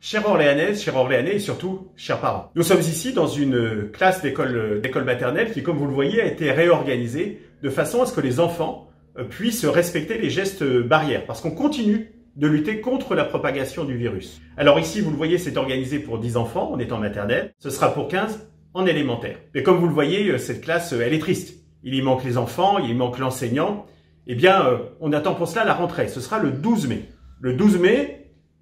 Chère Orléanaise, chers Orléanais et surtout, chers parents. Nous sommes ici dans une classe d'école maternelle qui, comme vous le voyez, a été réorganisée de façon à ce que les enfants puissent respecter les gestes barrières, parce qu'on continue de lutter contre la propagation du virus. Alors ici, vous le voyez, c'est organisé pour 10 enfants, on est en maternelle, ce sera pour 15 en élémentaire. Mais comme vous le voyez, cette classe, elle est triste. Il y manque les enfants, il y manque l'enseignant. Eh bien, on attend pour cela la rentrée, ce sera le 12 mai. Le 12 mai,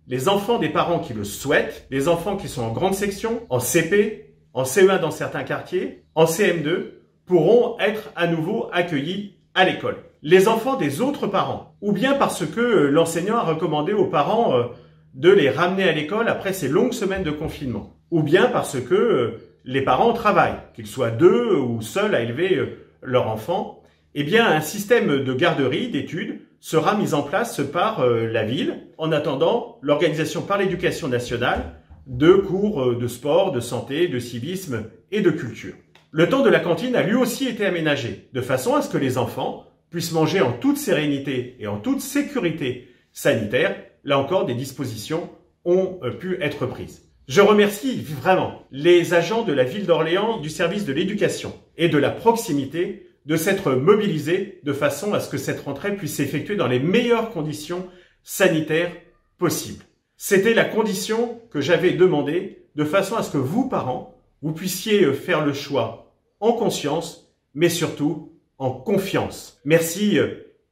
les enfants des parents qui le souhaitent, les enfants qui sont en grande section, en CP, en CE1 dans certains quartiers, en CM2, pourront être à nouveau accueillis à l'école. Les enfants des autres parents, ou bien parce que l'enseignant a recommandé aux parents de les ramener à l'école après ces longues semaines de confinement, ou bien parce que les parents travaillent, qu'ils soient deux ou seuls à élever leur enfant, eh bien un système de garderie, d'études, sera mis en place par la ville, en attendant l'organisation par l'Éducation nationale de cours de sport, de santé, de civisme et de culture. Le temps de la cantine a lui aussi été aménagé, de façon à ce que les enfants puissent manger en toute sérénité et en toute sécurité sanitaire. Là encore, des dispositions ont pu être prises. Je remercie vraiment les agents de la ville d'Orléans, du service de l'éducation et de la proximité de s'être mobilisés de façon à ce que cette rentrée puisse s'effectuer dans les meilleures conditions sanitaires possibles. C'était la condition que j'avais demandée de façon à ce que vous, parents, vous puissiez faire le choix en conscience, mais surtout en confiance. Merci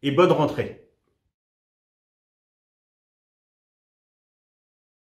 et bonne rentrée.